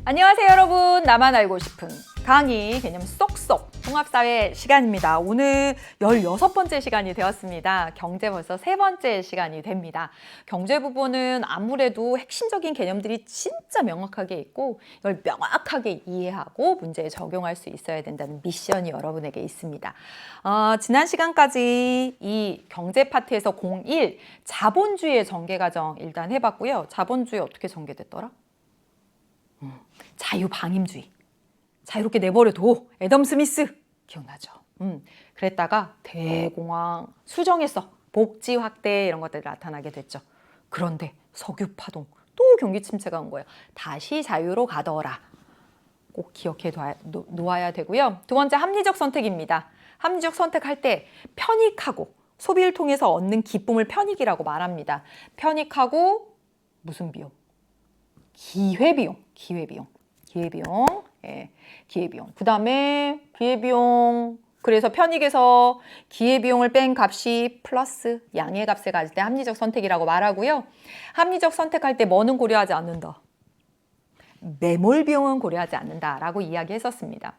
안녕하세요 여러분. 나만 알고 싶은 강의 개념 쏙쏙 통합사회 시간입니다. 오늘 16번째 시간이 되었습니다. 경제 벌써 3번째 시간이 됩니다. 경제 부분은 아무래도 핵심적인 개념들이 진짜 명확하게 있고 이걸 명확하게 이해하고 문제에 적용할 수 있어야 된다는 미션이 여러분에게 있습니다. 지난 시간까지 이 경제 파트에서 01 자본주의의 전개과정 일단 해봤고요. 자본주의 어떻게 전개됐더라? 자유방임주의. 자유롭게 내버려둬. 애덤 스미스. 기억나죠? 그랬다가 대공황 수정했어. 복지 확대 이런 것들이 나타나게 됐죠. 그런데 석유 파동 또 경기 침체가 온 거예요. 다시 자유로 가더라. 꼭 기억해 놓아야 되고요. 두 번째 합리적 선택입니다. 합리적 선택할 때 편익하고 소비를 통해서 얻는 기쁨을 편익이라고 말합니다. 편익하고 무슨 비용? 기회비용. 예, 기회비용. 그 다음에 기회비용. 그래서 편익에서 기회비용을 뺀 값이 플러스 양의 값을 가질 때 합리적 선택이라고 말하고요. 합리적 선택할 때 뭐는 고려하지 않는다? 매몰 비용은 고려하지 않는다라고 이야기했었습니다.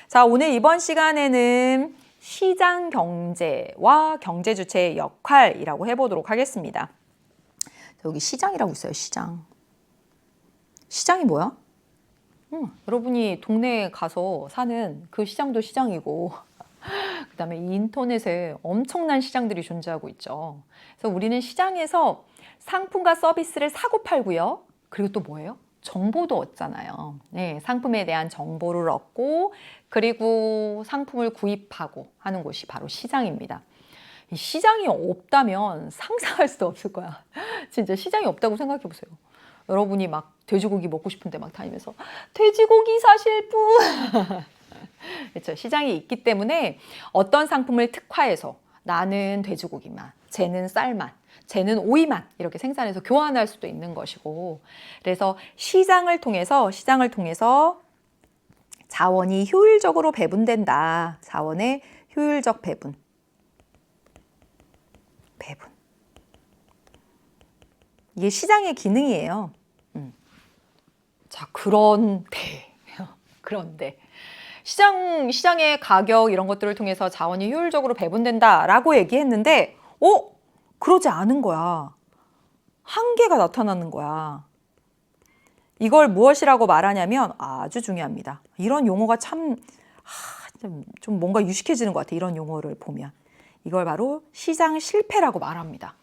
자, 오늘 이번 시간에는 시장 경제와 경제 주체의 역할이라고 해보도록 하겠습니다. 여기 시장이라고 있어요. 시장이 뭐야? 여러분이 동네에 가서 사는 그 시장도 시장이고 그 다음에 인터넷에 엄청난 시장들이 존재하고 있죠. 그래서 우리는 시장에서 상품과 서비스를 사고 팔고요. 그리고 또 뭐예요? 정보도 얻잖아요. 네, 상품에 대한 정보를 얻고 그리고 상품을 구입하고 하는 곳이 바로 시장입니다. 이 시장이 없다면 상상할 수도 없을 거야. 진짜 시장이 없다고 생각해 보세요. 여러분이 막 돼지고기 먹고 싶은데 막 다니면서 돼지고기 사실 분. 그렇죠. 시장이 있기 때문에 어떤 상품을 특화해서 나는 돼지고기만, 쟤는 쌀만, 쟤는 오이만 이렇게 생산해서 교환할 수도 있는 것이고, 그래서 시장을 통해서 자원이 효율적으로 배분된다. 자원의 효율적 배분. 이게 시장의 기능이에요. 자, 그런데 시장의 가격 이런 것들을 통해서 자원이 효율적으로 배분된다라고 얘기했는데 그러지 않은 거야. 한계가 나타나는 거야. 이걸 무엇이라고 말하냐면 아주 중요합니다. 이런 용어가 좀 뭔가 유식해지는 것 같아. 이런 용어를 보면. 이걸 바로 시장 실패라고 말합니다.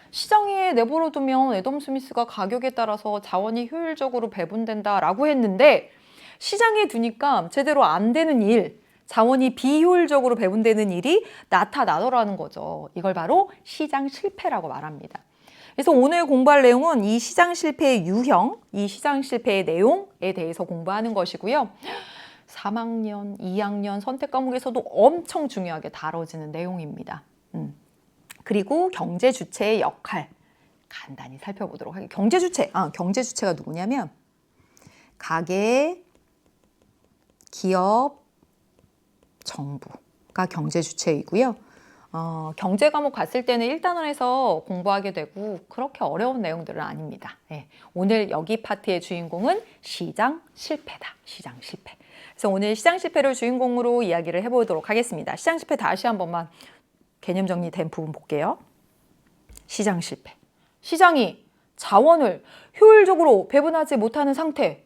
시장에 내버려두면 애덤 스미스가 가격에 따라서 자원이 효율적으로 배분된다라고 했는데 시장에 두니까 제대로 안 되는 일, 자원이 비효율적으로 배분되는 일이 나타나더라는 거죠. 이걸 바로 시장 실패라고 말합니다. 그래서 오늘 공부할 내용은 이 시장 실패의 유형, 이 시장 실패의 내용에 대해서 공부하는 것이고요. 3학년, 2학년 선택 과목에서도 엄청 중요하게 다뤄지는 내용입니다. 그리고 경제 주체의 역할 간단히 살펴보도록 하겠습니다. 경제 주체가 누구냐면 가계, 기업, 정부가 경제 주체이고요. 경제 과목 갔을 때는 1단원에서 공부하게 되고 그렇게 어려운 내용들은 아닙니다. 네, 오늘 여기 파트의 주인공은 시장 실패다. 시장 실패. 그래서 오늘 시장 실패를 주인공으로 이야기를 해보도록 하겠습니다. 시장 실패 다시 한 번만 개념 정리된 부분 볼게요. 시장 실패. 시장이 자원을 효율적으로 배분하지 못하는 상태.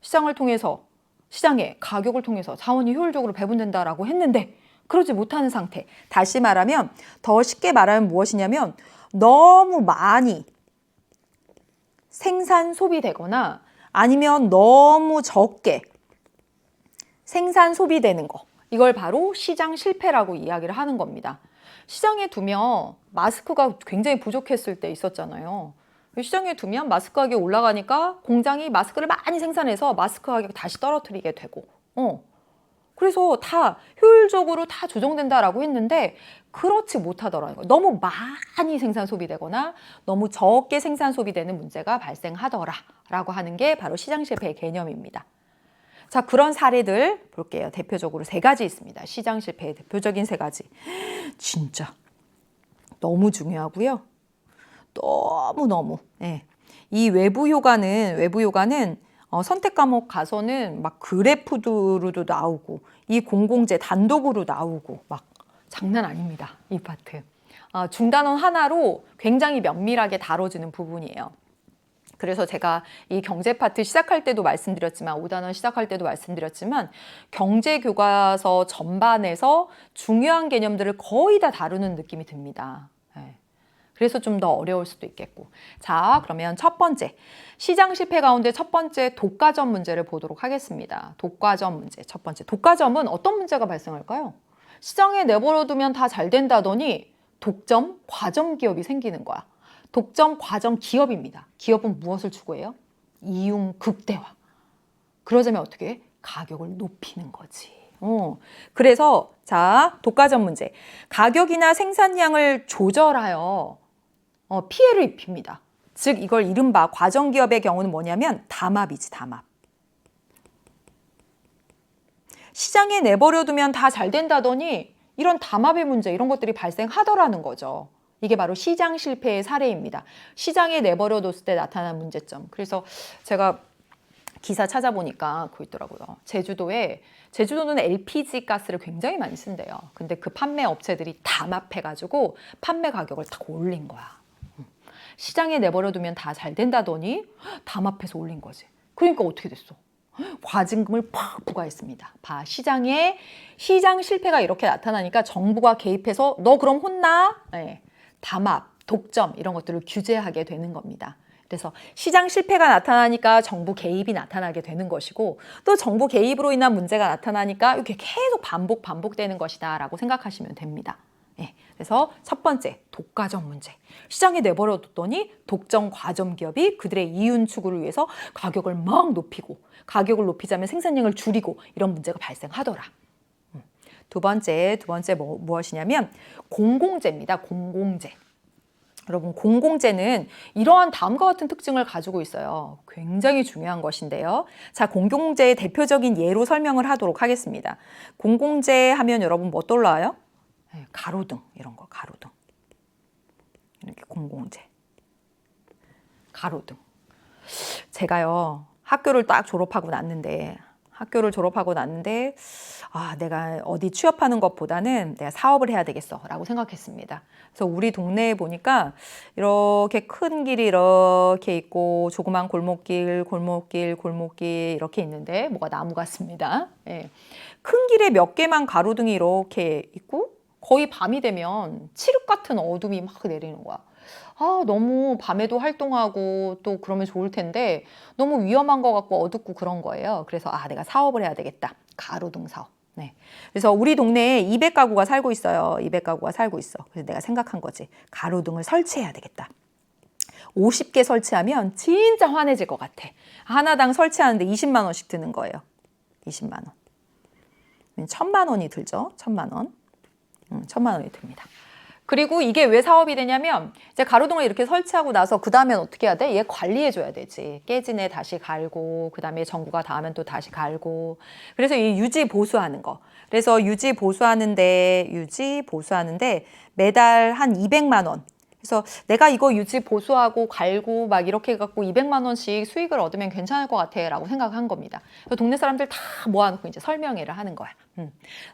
시장을 통해서 시장의 가격을 통해서 자원이 효율적으로 배분된다라고 했는데 그러지 못하는 상태. 다시 말하면 더 쉽게 말하면 무엇이냐면 너무 많이 생산 소비되거나 아니면 너무 적게 생산 소비되는 거. 이걸 바로 시장 실패라고 이야기를 하는 겁니다. 시장에 두면 마스크가 굉장히 부족했을 때 있었잖아요. 시장에 두면 마스크 가격이 올라가니까 공장이 마스크를 많이 생산해서 마스크 가격을 다시 떨어뜨리게 되고 그래서 다 효율적으로 다 조정된다라고 했는데 그렇지 못하더라는 거예요. 너무 많이 생산 소비되거나 너무 적게 생산 소비되는 문제가 발생하더라라고 하는 게 바로 시장 실패의 개념입니다. 자, 그런 사례들 볼게요. 대표적으로 3가지 있습니다. 시장 실패의 대표적인 3가지. 진짜 너무 중요하고요. 너무너무. 이 외부 효과는 선택 과목 가서는 막 그래프로도 나오고 이 공공재 단독으로 나오고 막 장난 아닙니다. 이 파트. 중단원 하나로 굉장히 면밀하게 다뤄지는 부분이에요. 그래서 제가 이 경제 파트 시작할 때도 말씀드렸지만 5단원 시작할 때도 말씀드렸지만 경제 교과서 전반에서 중요한 개념들을 거의 다 다루는 느낌이 듭니다. 네. 그래서 좀 더 어려울 수도 있겠고. 자, 그러면 첫 번째 시장 실패 가운데 첫 번째 독과점 문제를 보도록 하겠습니다. 독과점 문제 첫 번째. 독과점은 어떤 문제가 발생할까요? 시장에 내버려두면 다 잘 된다더니 독점, 과점 기업이 생기는 거야. 독점, 과점 기업입니다. 기업은 무엇을 추구해요? 이윤 극대화. 그러자면 어떻게 해? 가격을 높이는 거지. 그래서 자, 독과점 문제. 가격이나 생산량을 조절하여 피해를 입힙니다. 즉 이걸 이른바 과점 기업의 경우는 뭐냐면 담합이지, 담합. 시장에 내버려두면 다 잘 된다더니 이런 담합의 문제, 이런 것들이 발생하더라는 거죠. 이게 바로 시장 실패의 사례입니다. 시장에 내버려뒀을 때 나타난 문제점. 그래서 제가 기사 찾아보니까 그거 있더라고요. 제주도는 LPG 가스를 굉장히 많이 쓴대요. 근데 그 판매 업체들이 담합해가지고 판매 가격을 딱 올린 거야. 시장에 내버려두면 다 잘 된다더니 담합해서 올린 거지. 그러니까 어떻게 됐어? 과징금을 팍 부과했습니다. 시장 실패가 이렇게 나타나니까 정부가 개입해서 너 그럼 혼나? 네. 담합, 독점 이런 것들을 규제하게 되는 겁니다. 그래서 시장 실패가 나타나니까 정부 개입이 나타나게 되는 것이고 또 정부 개입으로 인한 문제가 나타나니까 이렇게 계속 반복되는 것이다 라고 생각하시면 됩니다. 네. 그래서 첫 번째, 독과점 문제. 시장에 내버려뒀더니 독점 과점 기업이 그들의 이윤 추구를 위해서 가격을 막 높이고 가격을 높이자면 생산량을 줄이고 이런 문제가 발생하더라. 두 번째 무엇이냐면 공공재입니다. 공공재. 여러분 공공재는 이러한 다음과 같은 특징을 가지고 있어요. 굉장히 중요한 것인데요. 자, 공공재의 대표적인 예로 설명을 하도록 하겠습니다. 공공재 하면 여러분 뭐 떠올라요? 네, 가로등 이런 거, 가로등. 이렇게 공공재. 가로등. 제가요 학교를 졸업하고 났는데 내가 어디 취업하는 것보다는 내가 사업을 해야 되겠어 라고 생각했습니다. 그래서 우리 동네에 보니까 이렇게 큰 길이 이렇게 있고 조그만 골목길 이렇게 있는데 뭐가 나무 같습니다. 예. 큰 길에 몇 개만 가로등이 이렇게 있고 거의 밤이 되면 칠흑 같은 어둠이 막 내리는 거야. 너무 밤에도 활동하고 또 그러면 좋을 텐데 너무 위험한 것 같고 어둡고 그런 거예요. 그래서 내가 사업을 해야 되겠다. 가로등 사업. 네. 그래서 우리 동네에 200가구가 살고 있어요. 200가구가 살고 있어. 그래서 내가 생각한 거지. 가로등을 설치해야 되겠다. 50개 설치하면 진짜 환해질 것 같아. 하나당 설치하는데 20만 원씩 드는 거예요. 20만 원. 1,000만 원이 들죠. 1,000만 원. 1,000만 원이 듭니다. 그리고 이게 왜 사업이 되냐면 이제 가로등을 이렇게 설치하고 나서 그 다음엔 어떻게 해야 돼? 얘 관리해줘야 되지. 깨진 애 다시 갈고 그 다음에 전구가 닿으면 또 다시 갈고 그래서 이 유지 보수하는 거. 그래서 유지 보수하는데 매달 한 200만 원. 그래서 내가 이거 유지 보수하고 갈고 막 이렇게 해갖고 200만 원씩 수익을 얻으면 괜찮을 것 같아 라고 생각한 겁니다. 그래서 동네 사람들 다 모아놓고 이제 설명회를 하는 거야.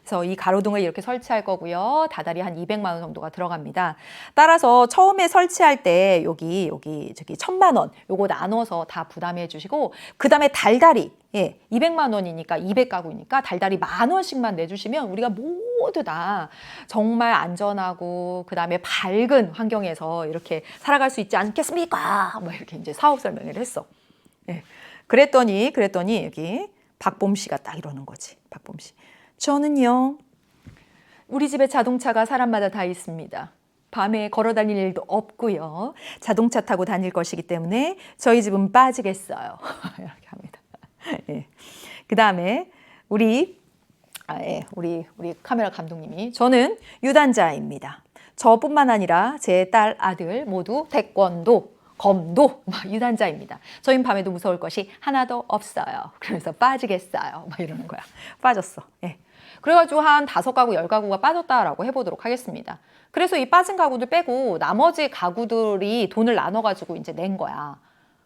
그래서 이 가로등을 이렇게 설치할 거고요. 다달이 한 200만 원 정도가 들어갑니다. 따라서 처음에 설치할 때 저기 1,000만 원 요거 나눠서 다 부담해 주시고 그 다음에 달달이 200만 원이니까 200가구니까 달달이 10,000원씩만 내주시면 우리가 모두 다 정말 안전하고 그 다음에 밝은 환경에서 이렇게 살아갈 수 있지 않겠습니까? 뭐 이렇게 이제 사업 설명을 했어. 그랬더니 여기 박봄 씨가 딱 이러는 거지. 박봄 씨. 저는요, 우리 집에 자동차가 사람마다 다 있습니다. 밤에 걸어 다닐 일도 없고요. 자동차 타고 다닐 것이기 때문에 저희 집은 빠지겠어요. 이렇게 합니다. 그 다음에 우리 카메라 감독님이 저는 유단자입니다. 저뿐만 아니라 제 딸, 아들 모두 태권도, 검도 유단자입니다. 저희는 밤에도 무서울 것이 하나도 없어요. 그러면서 빠지겠어요. 막 이러는 거야. 빠졌어. 그래가지고 한 5가구, 10가구가 빠졌다라고 해보도록 하겠습니다. 그래서 이 빠진 가구들 빼고 나머지 가구들이 돈을 나눠가지고 이제 낸 거야.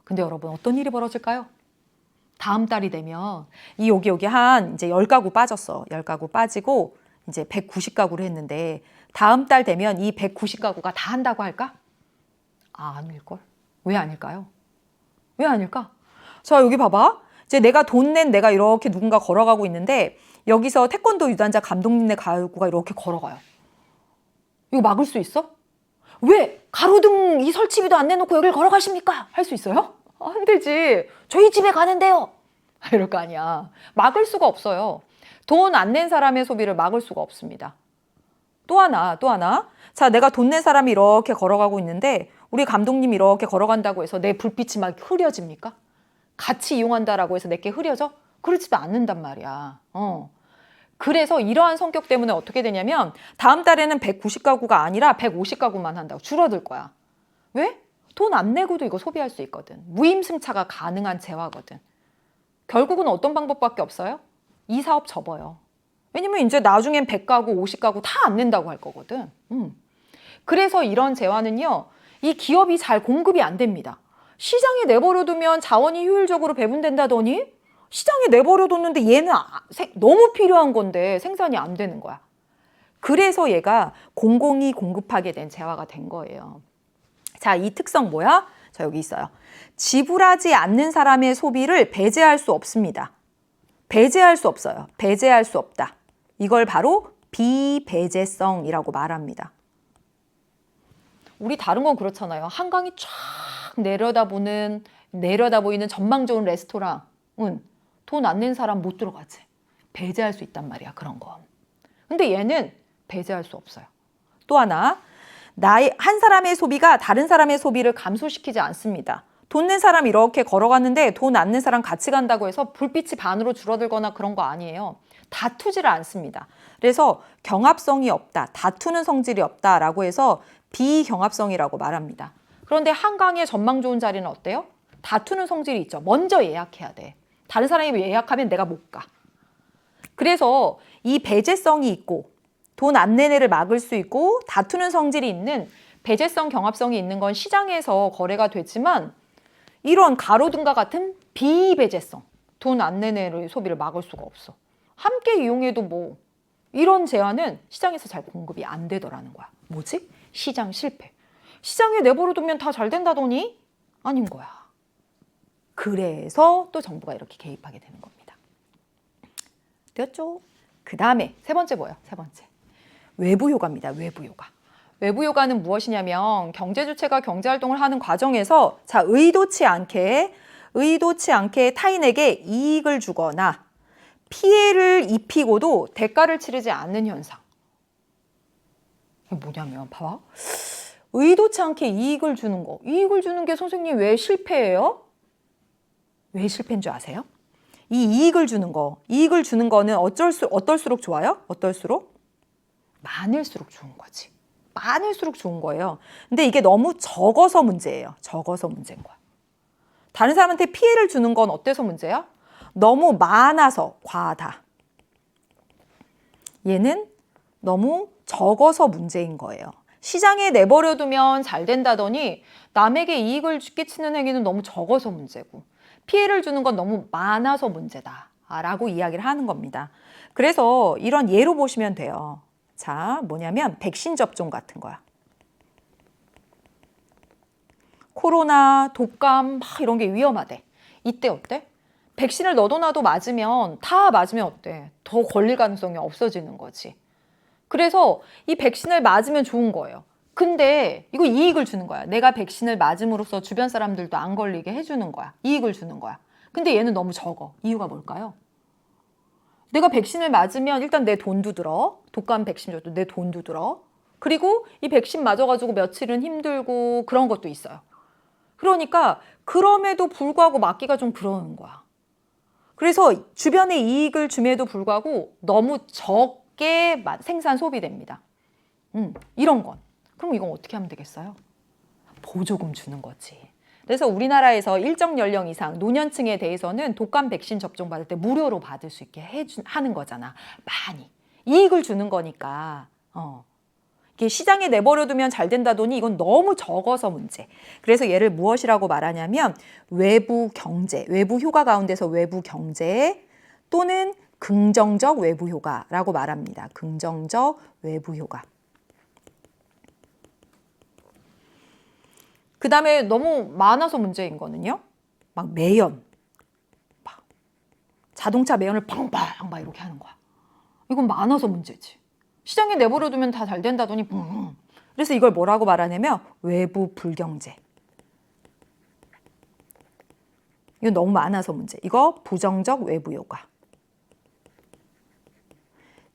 근데 여러분 어떤 일이 벌어질까요? 다음 달이 되면 이 여기 한 이제 10가구 빠졌어. 10가구 빠지고 이제 190가구를 했는데 다음 달 되면 이 190가구가 다 한다고 할까? 아, 아닐걸. 왜 아닐까요? 왜 아닐까? 자, 여기 봐봐. 이제 내가 돈 낸 내가 이렇게 누군가 걸어가고 있는데 여기서 태권도 유단자 감독님네 가구가 이렇게 걸어가요. 이거 막을 수 있어? 왜 가로등 이 설치비도 안 내놓고 여길 걸어가십니까? 할 수 있어요? 안 되지. 저희 집에 가는데요. 이럴 거 아니야. 막을 수가 없어요. 돈 안 낸 사람의 소비를 막을 수가 없습니다. 또 하나. 자, 내가 돈 낸 사람이 이렇게 걸어가고 있는데 우리 감독님이 이렇게 걸어간다고 해서 내 불빛이 막 흐려집니까? 같이 이용한다라고 해서 내게 흐려져? 그렇지도 않는단 말이야. 그래서 이러한 성격 때문에 어떻게 되냐면 다음 달에는 190가구가 아니라 150가구만 한다고 줄어들 거야. 왜? 돈 안 내고도 이거 소비할 수 있거든. 무임승차가 가능한 재화거든. 결국은 어떤 방법밖에 없어요? 이 사업 접어요. 왜냐면 이제 나중엔 100가구, 50가구 다 안 낸다고 할 거거든. 그래서 이런 재화는요, 이 기업이 잘 공급이 안 됩니다. 시장에 내버려두면 자원이 효율적으로 배분된다더니 시장에 내버려뒀는데 얘는 너무 필요한 건데 생산이 안 되는 거야. 그래서 얘가 공공이 공급하게 된 재화가 된 거예요. 자, 이 특성 뭐야? 자, 여기 있어요. 지불하지 않는 사람의 소비를 배제할 수 없습니다. 배제할 수 없어요. 배제할 수 없다. 이걸 바로 비배제성이라고 말합니다. 우리 다른 건 그렇잖아요. 한강이 쫙 내려다 보이는 전망 좋은 레스토랑은 돈 안 낸 사람 못 들어가지. 배제할 수 있단 말이야, 그런 건. 근데 얘는 배제할 수 없어요. 또 하나, 한 사람의 소비가 다른 사람의 소비를 감소시키지 않습니다. 돈 낸 사람 이렇게 걸어갔는데 돈 안 낸 사람 같이 간다고 해서 불빛이 반으로 줄어들거나 그런 거 아니에요. 다투지를 않습니다. 그래서 경합성이 없다, 다투는 성질이 없다라고 해서 비경합성이라고 말합니다. 그런데 한강의 전망 좋은 자리는 어때요? 다투는 성질이 있죠. 먼저 예약해야 돼. 다른 사람이 예약하면 내가 못 가. 그래서 이 배제성이 있고 돈 안 낸 애를 막을 수 있고 다투는 성질이 있는 배제성, 경합성이 있는 건 시장에서 거래가 되지만 이런 가로등과 같은 비배제성, 돈 안 낸 애의 소비를 막을 수가 없어. 함께 이용해도 뭐 이런 제안은 시장에서 잘 공급이 안 되더라는 거야. 뭐지? 시장 실패. 시장에 내버려두면 다 잘 된다더니 아닌 거야. 그래서 또 정부가 이렇게 개입하게 되는 겁니다. 되었죠? 그 다음에 세 번째 뭐예요? 세 번째. 외부 효과입니다. 외부 효과. 외부 효과는 무엇이냐면 경제 주체가 경제 활동을 하는 과정에서 자, 의도치 않게 타인에게 이익을 주거나 피해를 입히고도 대가를 치르지 않는 현상. 이게 뭐냐면 봐봐. 의도치 않게 이익을 주는 거. 이익을 주는 게 선생님 왜 실패예요? 왜 실패인 줄 아세요? 이 이익을 주는 거는 어떨수록 좋아요? 어떨수록? 많을수록 좋은 거지. 많을수록 좋은 거예요. 근데 이게 너무 적어서 문제예요. 적어서 문제인 거야. 다른 사람한테 피해를 주는 건 어때서 문제야? 너무 많아서 과하다. 얘는 너무 적어서 문제인 거예요. 시장에 내버려두면 잘 된다더니 남에게 이익을 끼치는 행위는 너무 적어서 문제고 피해를 주는 건 너무 많아서 문제다 라고 이야기를 하는 겁니다. 그래서 이런 예로 보시면 돼요. 자, 뭐냐면 백신 접종 같은 거야. 코로나, 독감 막 이런 게 위험하대. 이때 어때? 백신을 너도 나도 맞으면 다 맞으면 어때? 더 걸릴 가능성이 없어지는 거지. 그래서 이 백신을 맞으면 좋은 거예요. 근데 이거 이익을 주는 거야. 내가 백신을 맞음으로써 주변 사람들도 안 걸리게 해주는 거야. 이익을 주는 거야. 근데 얘는 너무 적어. 이유가 뭘까요? 내가 백신을 맞으면 일단 내 돈도 들어. 독감 백신 줘도 내 돈도 들어. 그리고 이 백신 맞아가지고 며칠은 힘들고 그런 것도 있어요. 그러니까 그럼에도 불구하고 맞기가 좀 그러는 거야. 그래서 주변에 이익을 줌에도 불구하고 너무 적게 생산 소비됩니다. 이런 건. 그럼 이건 어떻게 하면 되겠어요? 보조금 주는 거지. 그래서 우리나라에서 일정 연령 이상 노년층에 대해서는 독감 백신 접종 받을 때 무료로 받을 수 있게 하는 거잖아. 많이. 이익을 주는 거니까. 이게 시장에 내버려두면 잘 된다더니 이건 너무 적어서 문제. 그래서 얘를 무엇이라고 말하냐면 외부 경제, 외부 효과 가운데서 외부 경제 또는 긍정적 외부 효과라고 말합니다. 긍정적 외부 효과. 그 다음에 너무 많아서 문제인 거는요. 막 매연. 막 자동차 매연을 팡팡 막 이렇게 하는 거야. 이건 많아서 문제지. 시장에 내버려두면 다 잘 된다더니 그래서 이걸 뭐라고 말하냐면 외부 불경제. 이건 너무 많아서 문제. 이거 부정적 외부 효과.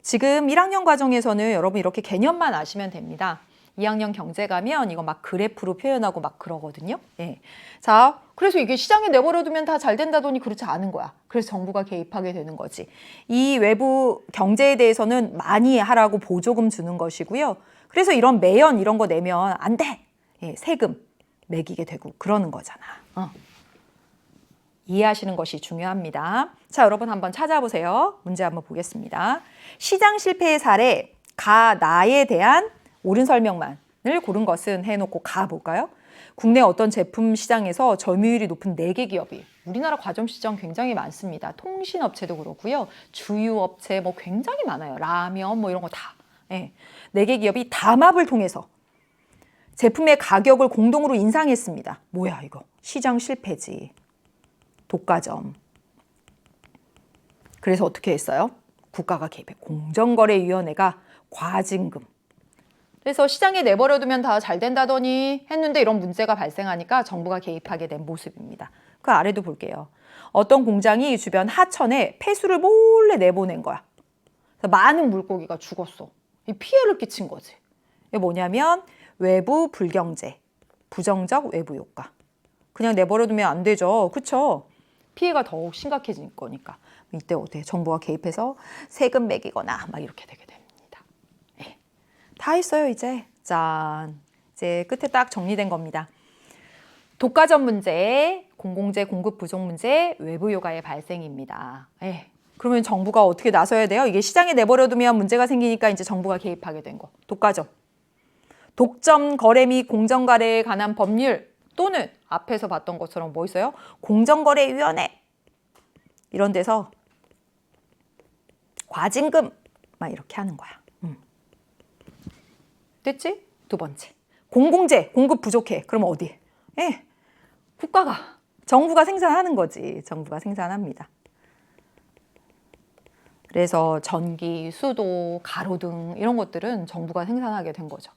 지금 1학년 과정에서는 여러분 이렇게 개념만 아시면 됩니다. 2학년 경제 가면 이거 막 그래프로 표현하고 막 그러거든요. 예. 자, 그래서 이게 시장에 내버려두면 다 잘 된다더니 그렇지 않은 거야. 그래서 정부가 개입하게 되는 거지. 이 외부 경제에 대해서는 많이 하라고 보조금 주는 것이고요. 그래서 이런 매연 이런 거 내면 안 돼. 예, 세금 매기게 되고 그러는 거잖아. 이해하시는 것이 중요합니다. 자, 여러분 한번 찾아보세요. 문제 한번 보겠습니다. 시장 실패의 사례, 나에 대한 옳은 설명만을 고른 것은 해놓고 가볼까요? 국내 어떤 제품 시장에서 점유율이 높은 4개 기업이 우리나라 과점 시장 굉장히 많습니다. 통신업체도 그렇고요. 주유업체 뭐 굉장히 많아요. 라면 뭐 이런 거 다. 네. 4개 기업이 담합을 통해서 제품의 가격을 공동으로 인상했습니다. 뭐야 이거? 시장 실패지. 독과점. 그래서 어떻게 했어요? 국가가 개입해. 공정거래위원회가 과징금. 그래서 시장에 내버려두면 다 잘 된다더니 했는데 이런 문제가 발생하니까 정부가 개입하게 된 모습입니다. 그 아래도 볼게요. 어떤 공장이 주변 하천에 폐수를 몰래 내보낸 거야. 그래서 많은 물고기가 죽었어. 이 피해를 끼친 거지. 이게 뭐냐면 외부 불경제, 부정적 외부 효과. 그냥 내버려두면 안 되죠. 그렇죠? 피해가 더욱 심각해질 거니까. 이때 어때? 정부가 개입해서 세금 매기거나 막 이렇게 되게 됩니다. 다 했어요, 이제. 짠. 이제 끝에 딱 정리된 겁니다. 독과점 문제, 공공재 공급 부족 문제, 외부 효과의 발생입니다. 그러면 정부가 어떻게 나서야 돼요? 이게 시장에 내버려두면 문제가 생기니까 이제 정부가 개입하게 된 거. 독과점. 독점 거래 및 공정거래에 관한 법률 또는 앞에서 봤던 것처럼 뭐 있어요? 공정거래위원회. 이런 데서 과징금 막 이렇게 하는 거야. 됐지? 두 번째. 공공재, 공급 부족해. 그럼 어디? 국가가, 정부가 생산하는 거지. 정부가 생산합니다. 그래서 전기, 수도, 가로등 이런 것들은 정부가 생산하게 된 거죠.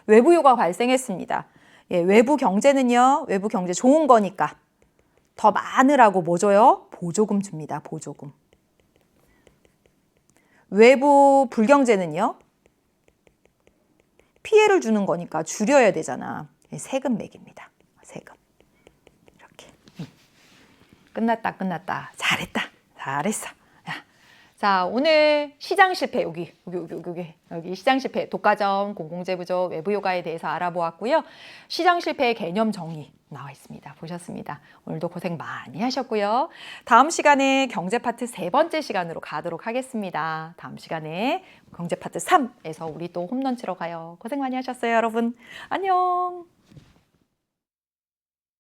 외부 효과가 발생했습니다. 외부 경제는요. 외부 경제 좋은 거니까 더 많으라고 뭐 줘요? 보조금 줍니다. 보조금. 외부 불경제는요. 피해를 주는 거니까 줄여야 되잖아. 세금 매깁니다. 세금. 이렇게. 끝났다. 잘했다. 잘했어. 자, 오늘 시장 실패 여기 시장 실패, 독과점, 공공재 부족, 외부 효과에 대해서 알아보았고요. 시장 실패의 개념 정의 나와 있습니다. 보셨습니다. 오늘도 고생 많이 하셨고요. 다음 시간에 경제 파트 3번째 시간으로 가도록 하겠습니다. 다음 시간에 경제 파트 3에서 우리 또 홈런 치러 가요. 고생 많이 하셨어요, 여러분. 안녕.